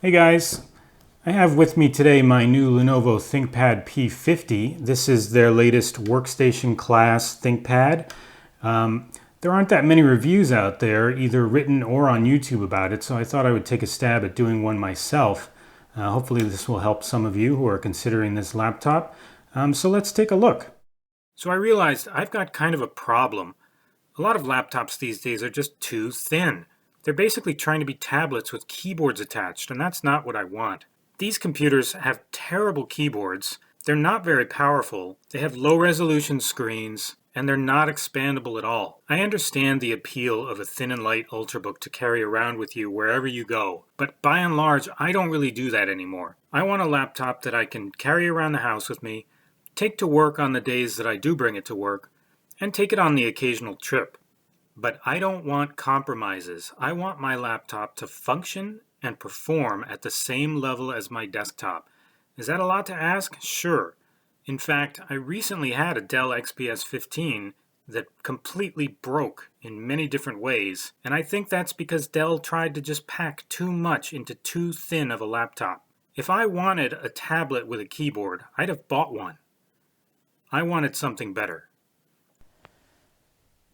Hey guys, I have with me today my new Lenovo ThinkPad P50. This is their latest workstation class ThinkPad. There aren't that many reviews out there, either written or on YouTube about it, so I thought I would take a stab at doing one myself. Hopefully this will help some of you who are considering this laptop. So let's take a look. So I realized I've got kind of a problem. A lot of laptops these days are just too thin. They're basically trying to be tablets with keyboards attached, and that's not what I want. These computers have terrible keyboards, they're not very powerful, they have low-resolution screens, and they're not expandable at all. I understand the appeal of a thin and light Ultrabook to carry around with you wherever you go, but by and large, I don't really do that anymore. I want a laptop that I can carry around the house with me, take to work on the days that I do bring it to work, and take it on the occasional trip. But I don't want compromises. I want my laptop to function and perform at the same level as my desktop. Is that a lot to ask? Sure. In fact, I recently had a Dell XPS 15 that completely broke in many different ways, and I think that's because Dell tried to just pack too much into too thin of a laptop. If I wanted a tablet with a keyboard, I'd have bought one. I wanted something better.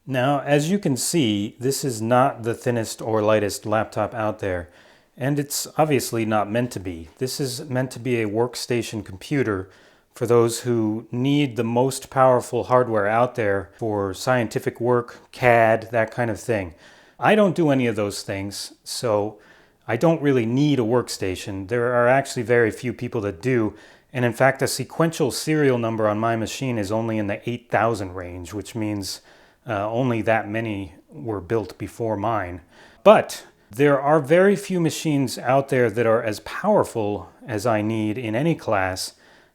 Now, as you can see, this is not the thinnest or lightest laptop out there, and it's obviously not meant to be. This is meant to be a workstation computer for those who need the most powerful hardware out there for scientific work, CAD, that kind of thing. I don't do any of those things, so I don't really need a workstation. There are actually very few people that do, and in fact, the sequential serial number on my machine is only in the 8,000 range, which means only that many were built before mine. But there are very few machines out there that are as powerful as I need in any class.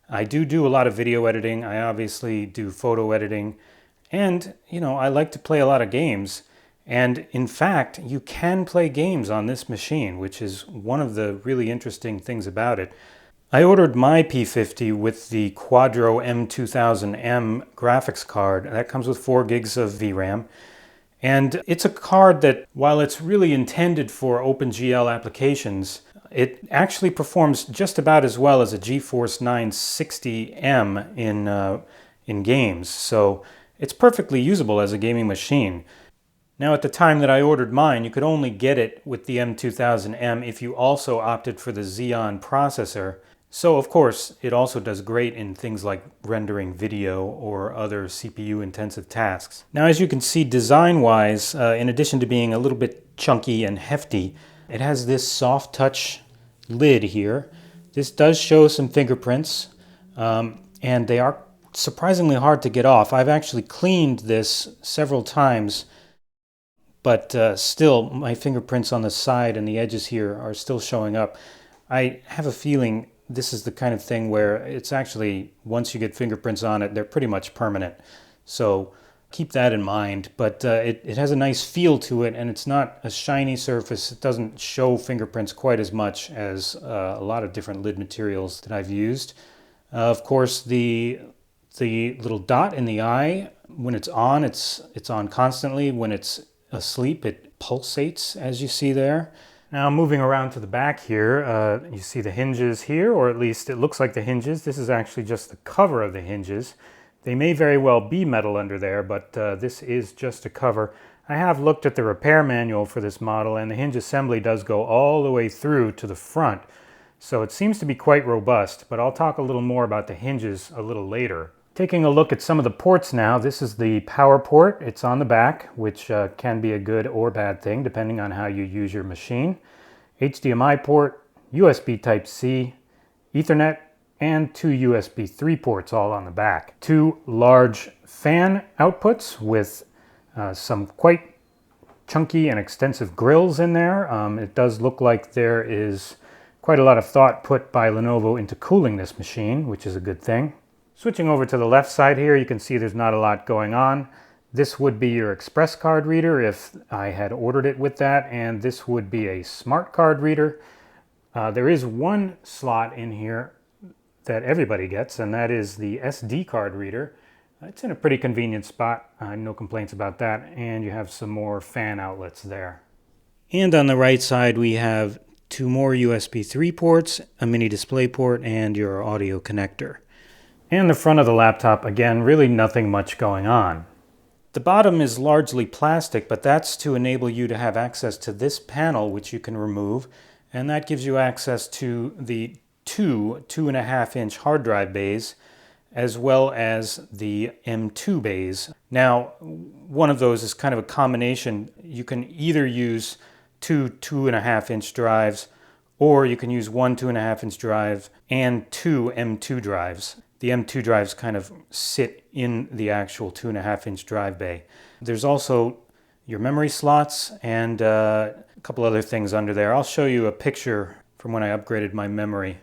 I do a lot of video editing. I obviously do photo editing. And, I like to play a lot of games. And in fact, you can play games on this machine, which is one of the really interesting things about it. I ordered my P50 with the Quadro M2000M graphics card. That comes with 4 gigs of VRAM. And it's a card that, while it's really intended for OpenGL applications, it actually performs just about as well as a GeForce 960M in games. So it's perfectly usable as a gaming machine. Now, at the time that I ordered mine, you could only get it with the M2000M if you also opted for the Xeon processor. So, of course, it also does great in things like rendering video or other CPU-intensive tasks. Now, as you can see, design-wise, in addition to being a little bit chunky and hefty, it has this soft touch lid here. This does show some fingerprints, and they are surprisingly hard to get off. I've actually cleaned this several times, but still, my fingerprints on the side and the edges here are still showing up. I have a feeling this is the kind of thing where it's actually, once you get fingerprints on it, they're pretty much permanent. So keep that in mind. But it has a nice feel to it, and it's not a shiny surface. It doesn't show fingerprints quite as much as a lot of different lid materials that I've used. Of course, the little dot in the eye, when it's on constantly. When it's asleep, it pulsates, as you see there. Now, moving around to the back here, you see the hinges here, or at least it looks like the hinges. This is actually just the cover of the hinges. They may very well be metal under there, but this is just a cover. I have looked at the repair manual for this model, and the hinge assembly does go all the way through to the front. So it seems to be quite robust, but I'll talk a little more about the hinges a little later. Taking a look at some of the ports now, this is the power port. It's on the back, which can be a good or bad thing depending on how you use your machine. HDMI port, USB Type-C, Ethernet, and 2 USB 3 ports all on the back. 2 large fan outputs with some quite chunky and extensive grills in there. It does look like there is quite a lot of thought put by Lenovo into cooling this machine, which is a good thing. Switching over to the left side here, you can see there's not a lot going on. This would be your express card reader if I had ordered it with that, and this would be a smart card reader. There is one slot in here that everybody gets, and that is the SD card reader. It's in a pretty convenient spot, no complaints about that, and you have some more fan outlets there. And on the right side we have 2 more USB 3 ports, a mini display port, and your audio connector. And the front of the laptop, again, really nothing much going on. The bottom is largely plastic, but that's to enable you to have access to this panel, which you can remove, and that gives you access to the two 2.5-inch hard drive bays, as well as the M2 bays. Now, one of those is kind of a combination. You can either use two 2.5-inch drives, or you can use one 2.5-inch drive and two M2 drives. The M2 drives kind of sit in the actual 2.5-inch drive bay. There's also your memory slots and a couple other things under there. I'll show you a picture from when I upgraded my memory.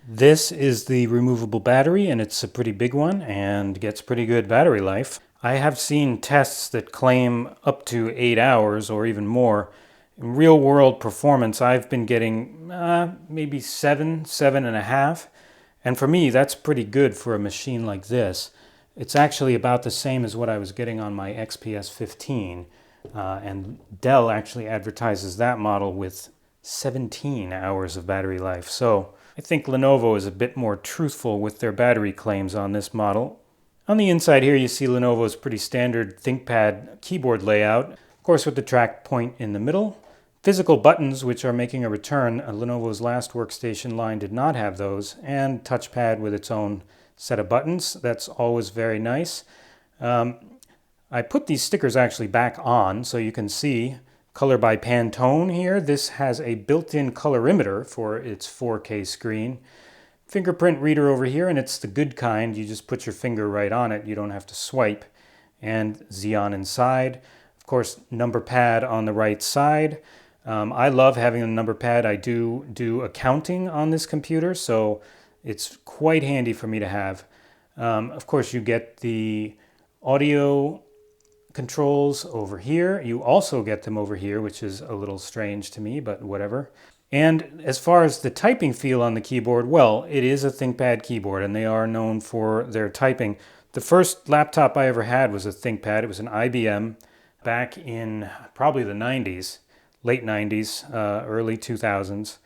This is the removable battery, and it's a pretty big one and gets pretty good battery life. I have seen tests that claim up to 8 hours or even more. In real world performance, I've been getting maybe 7.5. And for me, that's pretty good for a machine like this. It's actually about the same as what I was getting on my XPS 15. And Dell actually advertises that model with 17 hours of battery life. So I think Lenovo is a bit more truthful with their battery claims on this model. On the inside here, you see Lenovo's pretty standard ThinkPad keyboard layout, of course with the track point in the middle. Physical buttons, which are making a return. Lenovo's last workstation line did not have those, and touchpad with its own set of buttons. That's always very nice. I put these stickers actually back on so you can see color by Pantone here. This has a built-in colorimeter for its 4K screen. Fingerprint reader over here, and it's the good kind. You just put your finger right on it. You don't have to swipe. And Xeon inside. Of course, number pad on the right side. I love having a number pad. I do accounting on this computer, so it's quite handy for me to have. Of course, you get the audio controls over here. You also get them over here, which is a little strange to me, but whatever. And as far as the typing feel on the keyboard, well, it is a ThinkPad keyboard, and they are known for their typing. The first laptop I ever had was a ThinkPad. It was an IBM back in probably the 90s. Late 90s, early 2000s,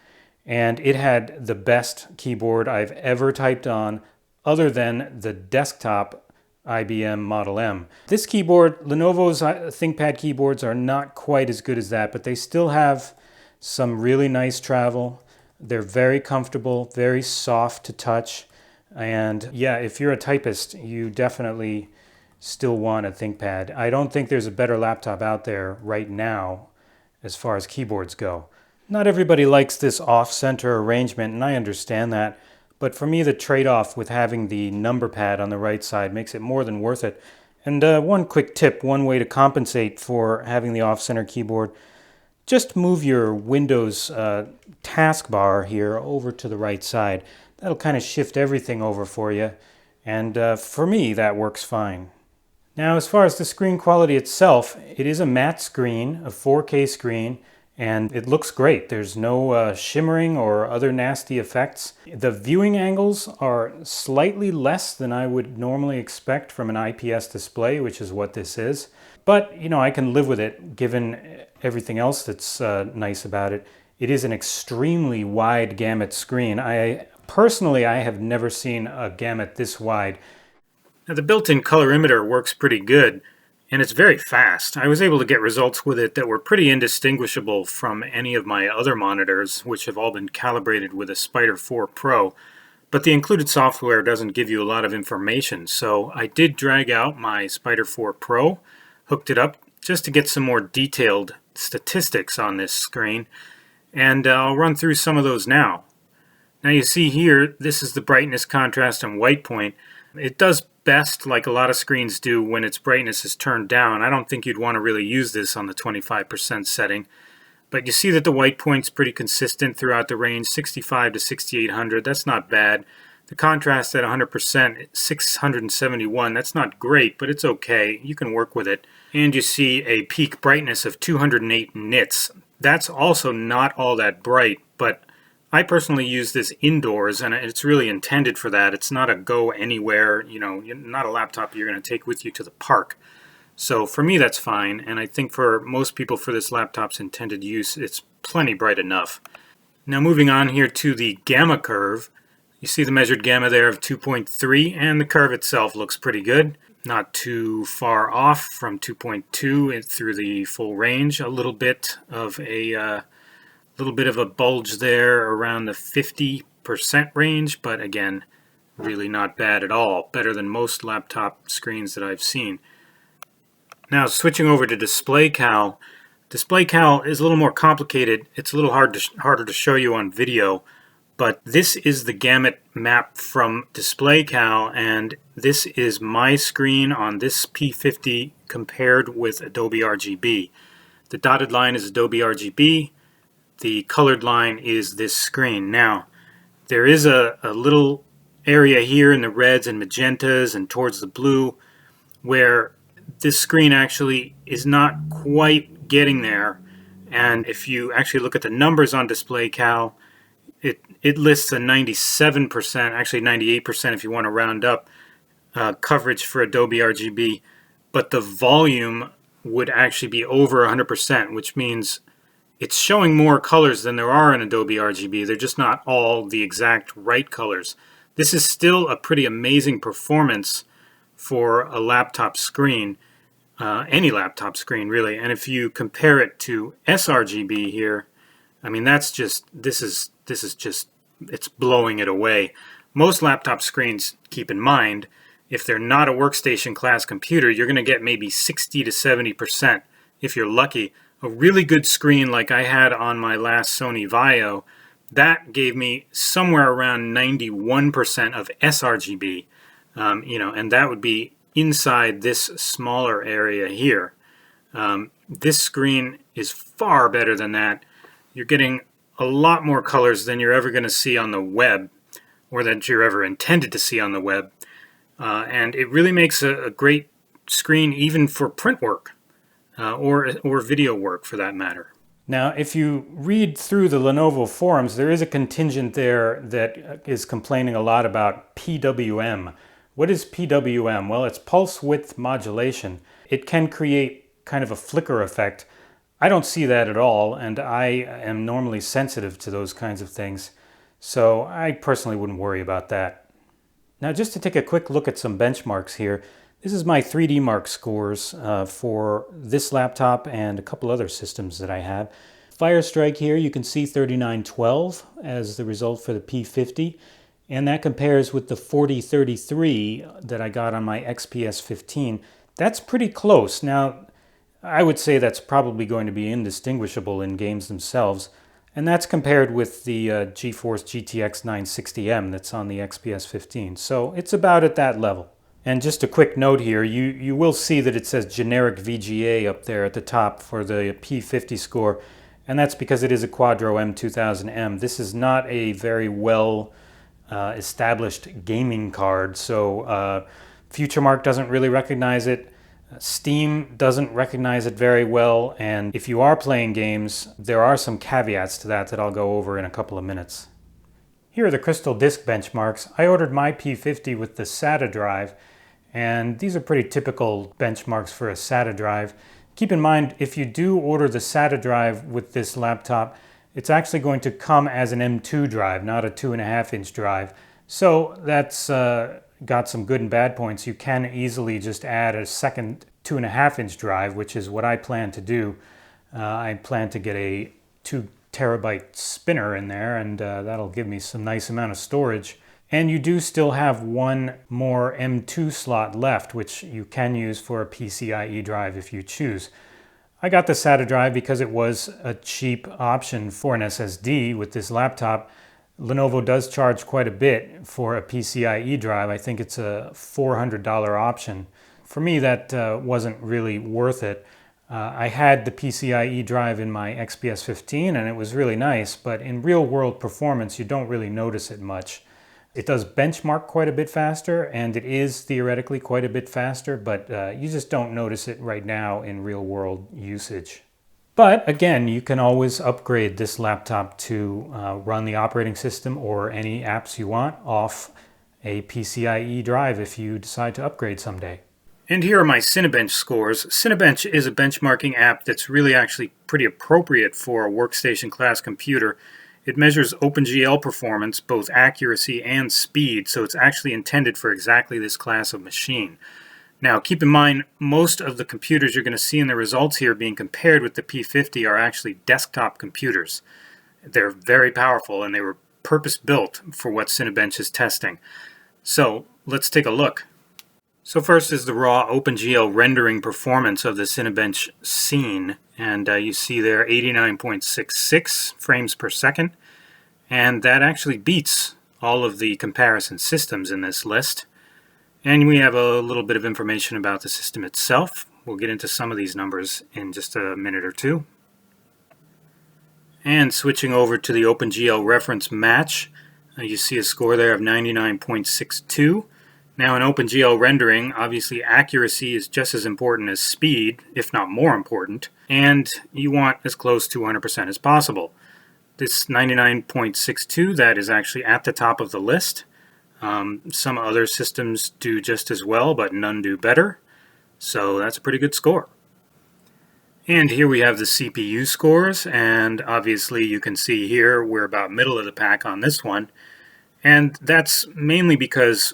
and it had the best keyboard I've ever typed on other than the desktop IBM Model M. This keyboard, Lenovo's ThinkPad keyboards are not quite as good as that, but they still have some really nice travel. They're very comfortable, very soft to touch, and yeah, if you're a typist, you definitely still want a ThinkPad. I don't think there's a better laptop out there right now as far as keyboards go. Not everybody likes this off-center arrangement, and I understand that, but for me the trade-off with having the number pad on the right side makes it more than worth it. And one quick tip, one way to compensate for having the off-center keyboard, just move your Windows taskbar here over to the right side. That'll kind of shift everything over for you, and for me that works fine. Now, as far as the screen quality itself, it is a matte screen, a 4K screen, and it looks great. There's no shimmering or other nasty effects. The viewing angles are slightly less than I would normally expect from an IPS display, which is what this is. But, you know, I can live with it given everything else that's nice about it. It is an extremely wide gamut screen. Personally, I have never seen a gamut this wide. Now, the built-in colorimeter works pretty good, and it's very fast. I was able to get results with it that were pretty indistinguishable from any of my other monitors, which have all been calibrated with a Spider 4 Pro. But the included software doesn't give you a lot of information, so I did drag out my Spider 4 Pro, hooked it up just to get some more detailed statistics on this screen, and I'll run through some of those now. Now you see here, this is the brightness, contrast, and white point. It does best, like a lot of screens do, when its brightness is turned down. I don't think you'd want to really use this on the 25% setting. But you see that the white point's pretty consistent throughout the range, 65 to 6800. That's not bad. The contrast at 100%, 671. That's not great, but it's okay. You can work with it. And you see a peak brightness of 208 nits. That's also not all that bright, but I personally use this indoors, and it's really intended for that. It's not a go anywhere, you know, not a laptop you're going to take with you to the park. So for me, that's fine, and I think for most people for this laptop's intended use, it's plenty bright enough. Now moving on here to the gamma curve. You see the measured gamma there of 2.3, and the curve itself looks pretty good. Not too far off from 2.2 through the full range. A little bit of a bulge there around the 50% range, but again, really not bad at all. Better than most laptop screens that I've seen. Now switching over to DisplayCal. DisplayCal is a little more complicated. It's a little harder to show you on video, but this is the gamut map from DisplayCal, and this is my screen on this P50 compared with Adobe RGB. The dotted line is Adobe RGB. The colored line is this screen. Now, there is a little area here in the reds and magentas and towards the blue where this screen actually is not quite getting there. And if you actually look at the numbers on DisplayCal, it lists a 97%, actually 98% if you want to round up, coverage for Adobe RGB, but the volume would actually be over 100%, which means it's showing more colors than there are in Adobe RGB. They're just not all the exact right colors. This is still a pretty amazing performance for a laptop screen, any laptop screen really. And if you compare it to sRGB here, I mean this is just, it's blowing it away. Most laptop screens, keep in mind, if they're not a workstation class computer, you're going to get maybe 60 to 70% if you're lucky. A really good screen like I had on my last Sony Vaio, that gave me somewhere around 91% of sRGB, and that would be inside this smaller area here. This screen is far better than that. You're getting a lot more colors than you're ever going to see on the web, or that you're ever intended to see on the web. And it really makes a great screen even for print work, or video work for that matter. Now, if you read through the Lenovo forums, there is a contingent there that is complaining a lot about PWM. What is PWM? Well, it's pulse width modulation. It can create kind of a flicker effect. I don't see that at all, and I am normally sensitive to those kinds of things, so I personally wouldn't worry about that. Now, just to take a quick look at some benchmarks here, this is my 3D Mark scores for this laptop and a couple other systems that I have. Firestrike here, you can see 3912 as the result for the P50, and that compares with the 4033 that I got on my XPS 15. That's pretty close. Now, I would say that's probably going to be indistinguishable in games themselves, and that's compared with the GeForce GTX 960M that's on the XPS 15. So it's about at that level. And just a quick note here, you will see that it says generic VGA up there at the top for the P50 score, and that's because it is a Quadro M2000M. This is not a very well established gaming card, so FutureMark doesn't really recognize it. Steam doesn't recognize it very well, and if you are playing games, there are some caveats to that I'll go over in a couple of minutes. Here are the Crystal Disk benchmarks. I ordered my P50 with the SATA drive, and these are pretty typical benchmarks for a SATA drive. Keep in mind, if you do order the SATA drive with this laptop, it's actually going to come as an M2 drive, not a 2.5-inch drive. So that's got some good and bad points. You can easily just add a second 2.5-inch drive, which is what I plan to do. I plan to get a 2 terabyte spinner in there, and that'll give me some nice amount of storage. And you do still have one more M2 slot left, which you can use for a PCIe drive if you choose. I got the SATA drive because it was a cheap option for an SSD with this laptop. Lenovo does charge quite a bit for a PCIe drive. I think it's a $400 option. For me, that wasn't really worth it. I had the PCIe drive in my XPS 15 and it was really nice, but in real world performance, you don't really notice it much. It does benchmark quite a bit faster, and it is theoretically quite a bit faster, but you just don't notice it right now in real world usage. But again, you can always upgrade this laptop to run the operating system or any apps you want off a PCIe drive if you decide to upgrade someday. And here are my Cinebench scores. Cinebench is a benchmarking app that's really actually pretty appropriate for a workstation class computer. It measures OpenGL performance, both accuracy and speed, so it's actually intended for exactly this class of machine. Now, keep in mind, most of the computers you're going to see in the results here being compared with the P50 are actually desktop computers. They're very powerful, and they were purpose-built for what Cinebench is testing. So, let's take a look. So first is the raw OpenGL rendering performance of the Cinebench scene, and you see there 89.66 frames per second, and that actually beats all of the comparison systems in this list. And we have a little bit of information about the system itself. We'll get into some of these numbers in just a minute or two. And switching over to the OpenGL reference match, you see a score there of 99.62. Now in OpenGL rendering, obviously accuracy is just as important as speed, if not more important, and you want as close to 100% as possible. This 99.62, that is actually at the top of the list. Some other systems do just as well, but none do better, so that's a pretty good score. And here we have the CPU scores, and obviously you can see here we're about middle of the pack on this one, and that's mainly because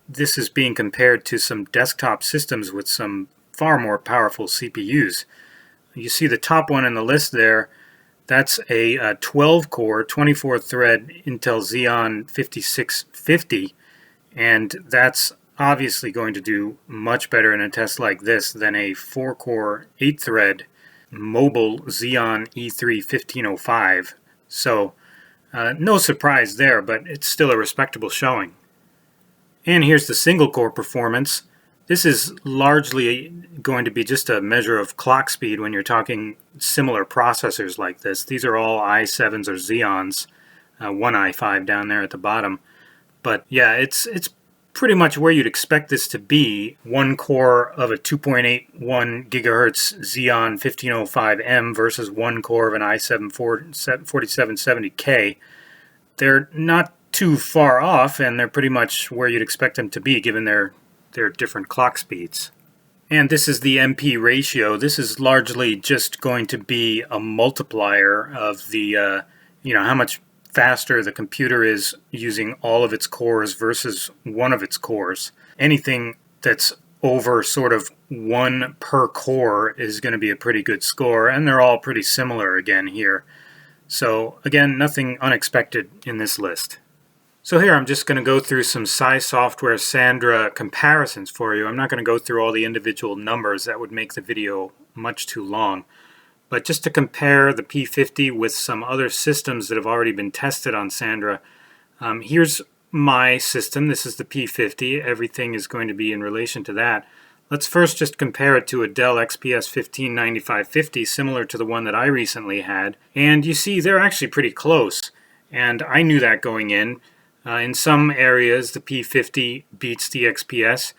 this is being compared to some desktop systems with some far more powerful CPUs. You see the top one in the list there, that's a 12-core, 24-thread Intel Xeon 5650, and that's obviously going to do much better in a test like this than a 4-core, 8-thread mobile Xeon E3 1505. So no surprise there, but it's still a respectable showing. And here's the single-core performance. This is largely going to be just a measure of clock speed when you're talking similar processors like this. These are all i7s or Xeons, one i5 down there at the bottom. But yeah, it's pretty much where you'd expect this to be. One core of a 2.81 gigahertz Xeon 1505M versus one core of an i7 4770K. They're not too far off, and they're pretty much where you'd expect them to be given their different clock speeds. And this is the MP ratio. This is largely just going to be a multiplier of the, how much faster the computer is using all of its cores versus one of its cores. Anything that's over sort of one per core is going to be a pretty good score, and they're all pretty similar again here. So again, nothing unexpected in this list. So here I'm just going to go through some Software Sandra comparisons for you. I'm not going to go through all the individual numbers. That would make the video much too long. But just to compare the P50 with some other systems that have already been tested on Sandra, here's my system. This is the P50. Everything is going to be in relation to that. Let's first just compare it to a Dell XPS 159550, similar to the one that I recently had. And you see they're actually pretty close. And I knew that going in. In some areas, the P50 beats the XPS.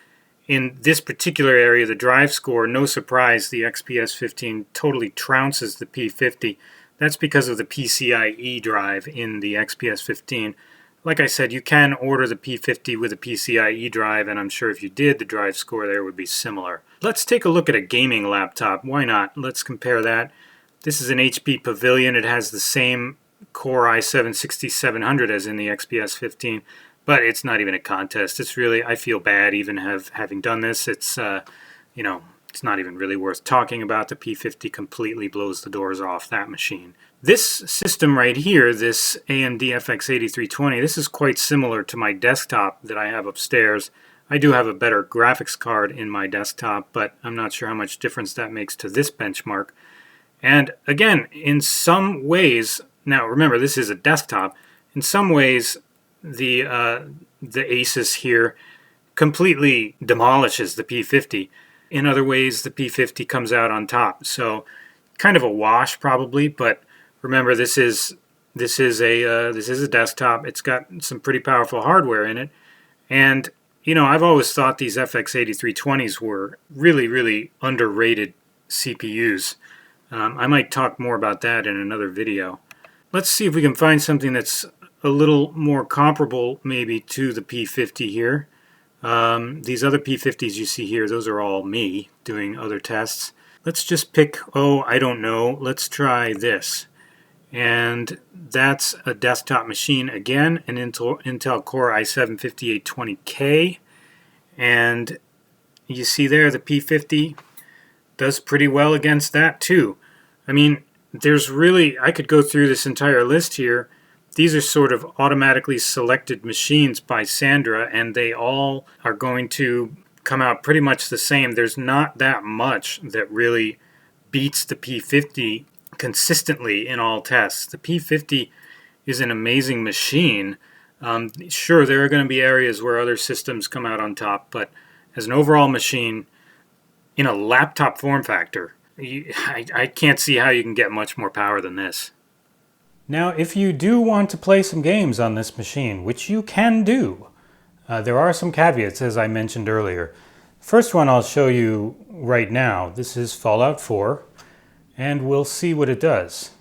In this particular area, the drive score, no surprise, the XPS 15 totally trounces the P50. That's because of the PCIe drive in the XPS 15. Like I said, you can order the P50 with a PCIe drive, and I'm sure if you did, the drive score there would be similar. Let's take a look at a gaming laptop. Why not? Let's compare that. This is an HP Pavilion. It has the same Core i7-6700 as in the XPS 15, but it's not even a contest. It's really, I feel bad even having done this. It's it's not even really worth talking about. The P50 completely blows the doors off that machine. This system right here, this AMD FX 8320, this is quite similar to my desktop that I have upstairs. I do have a better graphics card in my desktop, but I'm not sure how much difference that makes to this benchmark. And again, in some ways, now remember this is a desktop, in some ways the Asus here completely demolishes the P50. In other ways, the P50 comes out on top. So kind of a wash probably, but remember this is a desktop. It's got some pretty powerful hardware in it. And I've always thought these FX 8320s were really, really underrated CPUs. I might talk more about that in another video. Let's see if we can find something that's a little more comparable maybe to the P50 here. These other P50s you see here, those are all me doing other tests. Let's just pick, I don't know, let's try this. And that's a desktop machine, again, an Intel Core i7-5820K. And you see there the P50 does pretty well against that too. I mean, there's really, I could go through this entire list here. These are sort of automatically selected machines by Sandra, and they all are going to come out pretty much the same. There's not that much that really beats the P50 consistently in all tests. The P50 is an amazing machine. Sure, there are going to be areas where other systems come out on top, but as an overall machine in a laptop form factor, I can't see how you can get much more power than this. Now, if you do want to play some games on this machine, which you can do, there are some caveats, as I mentioned earlier. First one I'll show you right now. This is Fallout 4, and we'll see what it does.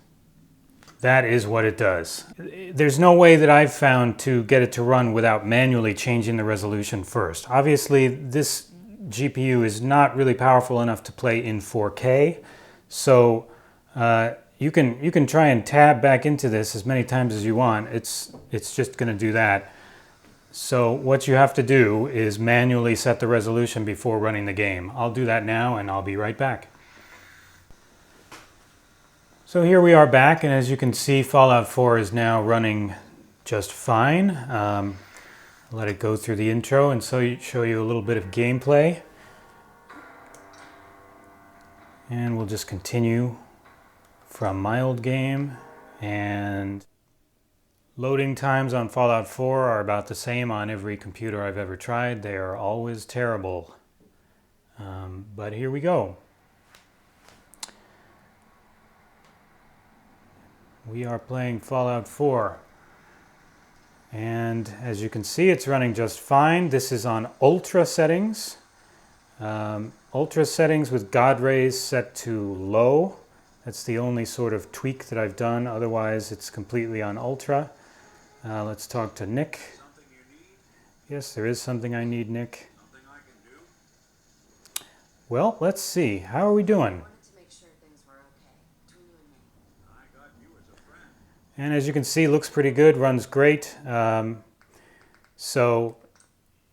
That is what it does. There's no way that I've found to get it to run without manually changing the resolution first. Obviously, this GPU is not really powerful enough to play in 4K, so you can try and tab back into this as many times as you want. It's just going to do that. So what you have to do is manually set the resolution before running the game. I'll do that now, and I'll be right back. So here we are back, and as you can see, Fallout 4 is now running just fine. Let it go through the intro and show you a little bit of gameplay. And we'll just continue from my old game. And loading times on Fallout 4 are about the same on every computer I've ever tried. They are always terrible. But here we go. We are playing Fallout 4. And as you can see, it's running just fine. This is on Ultra settings. Ultra settings with God rays set to low. That's the only sort of tweak that I've done. Otherwise, it's completely on Ultra. Let's talk to Nick. Something you need? Yes, there is something I need, Nick. Something I can do? Well, let's see. How are we doing? And as you can see, looks pretty good, runs great. So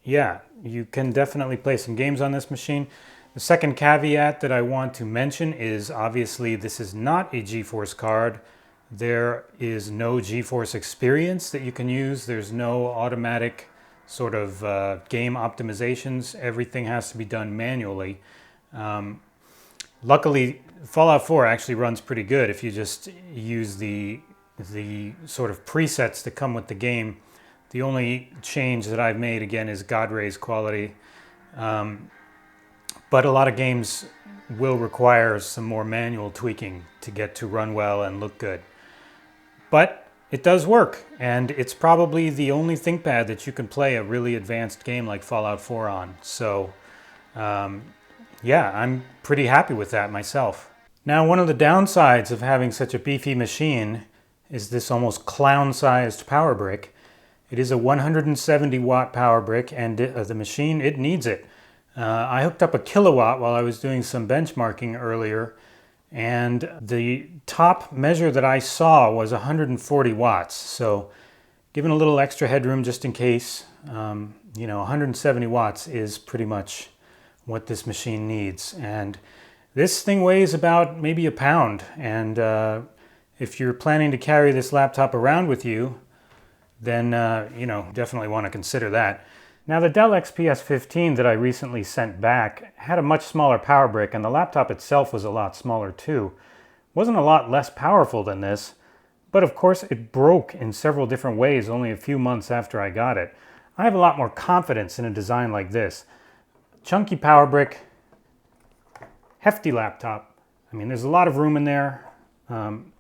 yeah, you can definitely play some games on this machine. The second caveat that I want to mention is obviously this is not a GeForce card. There is no GeForce experience that you can use. There's no automatic sort of game optimizations. Everything has to be done manually. Luckily, Fallout 4 actually runs pretty good if you just use the sort of presets that come with the game. The only change that I've made, again, is God rays quality. But a lot of games will require some more manual tweaking to get to run well and look good. But it does work, and it's probably the only ThinkPad that you can play a really advanced game like Fallout 4 on. So yeah, I'm pretty happy with that myself. Now, one of the downsides of having such a beefy machine is this almost clown-sized power brick. It is a 170 watt power brick, and the machine, it needs it. I hooked up a kilowatt while I was doing some benchmarking earlier, and the top measure that I saw was 140 watts. So given a little extra headroom just in case, 170 watts is pretty much what this machine needs. And this thing weighs about maybe a pound, and if you're planning to carry this laptop around with you, then definitely want to consider that. Now, the Dell XPS 15 that I recently sent back had a much smaller power brick, and the laptop itself was a lot smaller too. Wasn't a lot less powerful than this, but of course it broke in several different ways only a few months after I got it. I have a lot more confidence in a design like this. Chunky power brick, hefty laptop. I mean, there's a lot of room in there. None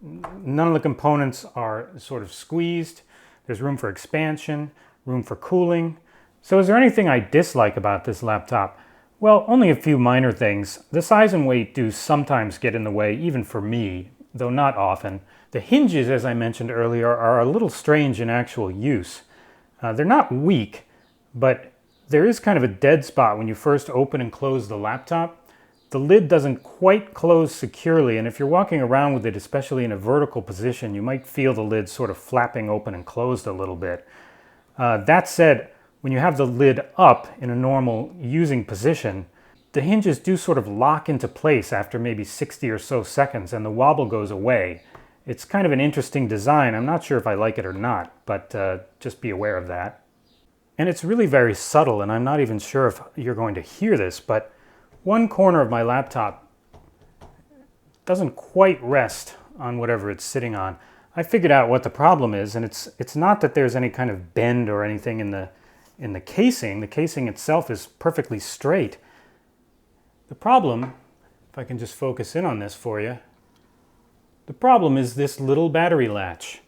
of the components are sort of squeezed. There's room for expansion, room for cooling. So is there anything I dislike about this laptop? Well, only a few minor things. The size and weight do sometimes get in the way, even for me, though not often. The hinges, as I mentioned earlier, are a little strange in actual use. They're not weak, but there is kind of a dead spot when you first open and close the laptop. the lid doesn't quite close securely, and if you're walking around with it, especially in a vertical position, you might feel the lid sort of flapping open and closed a little bit. That said, when you have the lid up in a normal using position, the hinges do sort of lock into place after maybe 60 or so seconds, and the wobble goes away. It's kind of an interesting design. I'm not sure if I like it or not, but just be aware of that. And it's really very subtle, and I'm not even sure if you're going to hear this, but one corner of my laptop doesn't quite rest on whatever it's sitting on. I figured out what the problem is, and it's not that there's any kind of bend or anything in the casing. The casing itself is perfectly straight. The problem, if I can just focus in on this for you, the problem is this little battery latch.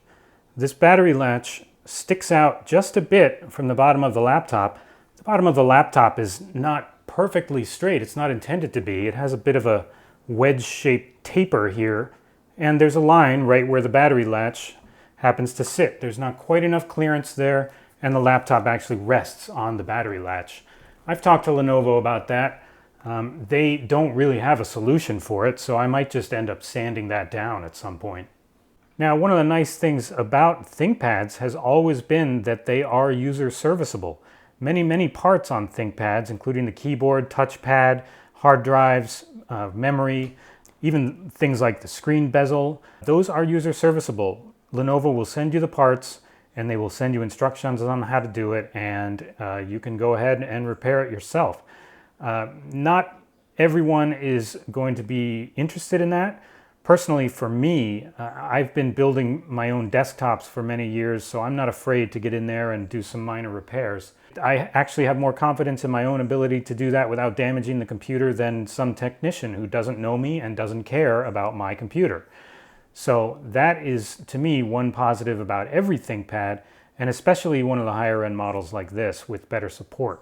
This battery latch sticks out just a bit from the bottom of the laptop. The bottom of the laptop is not perfectly straight. It's not intended to be. It has a bit of a wedge-shaped taper here, and there's a line right where the battery latch happens to sit. There's not quite enough clearance there, and the laptop actually rests on the battery latch. I've talked to Lenovo about that. They don't really have a solution for it, so I might just end up sanding that down at some point. Now, one of the nice things about ThinkPads has always been that they are user serviceable. Many parts on ThinkPads, including the keyboard, touchpad, hard drives, memory, even things like the screen bezel, those are user serviceable. Lenovo will send you the parts, and they will send you instructions on how to do it, and you can go ahead and repair it yourself. Not everyone is going to be interested in that. Personally, for me, I've been building my own desktops for many years, so I'm not afraid to get in there and do some minor repairs. I actually have more confidence in my own ability to do that without damaging the computer than some technician who doesn't know me and doesn't care about my computer. So that is, to me, one positive about every ThinkPad, and especially one of the higher end models like this with better support.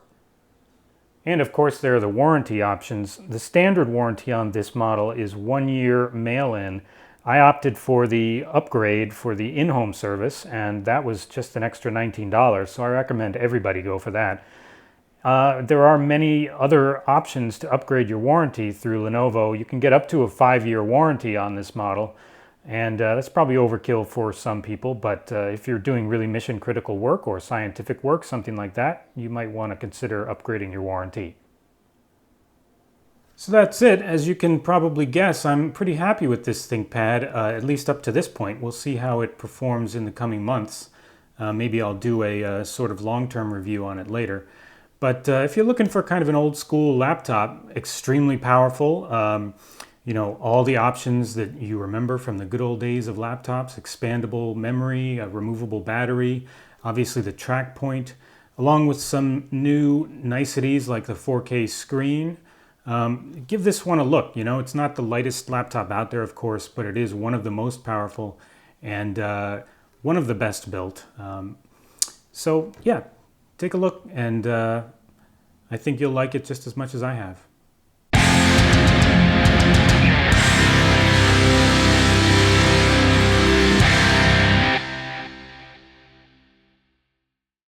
And of course, there are the warranty options. The standard warranty on this model is 1 year mail-in. I opted for the upgrade for the in-home service, and that was just an extra $19, so I recommend everybody go for that. There are many other options to upgrade your warranty through Lenovo. You can get up to a 5-year warranty on this model, and that's probably overkill for some people, but if you're doing really mission-critical work or scientific work, something like that, you might want to consider upgrading your warranty. So that's it. As you can probably guess, I'm pretty happy with this ThinkPad, at least up to this point. We'll see how it performs in the coming months. Maybe I'll do a sort of long-term review on it later. But if you're looking for kind of an old-school laptop, extremely powerful, you know, all the options that you remember from the good old days of laptops, expandable memory, a removable battery, obviously the track point, along with some new niceties like the 4K screen. Give this one a look. You know, it's not the lightest laptop out there, of course, but it is one of the most powerful and one of the best built. So yeah, take a look, and I think you'll like it just as much as I have.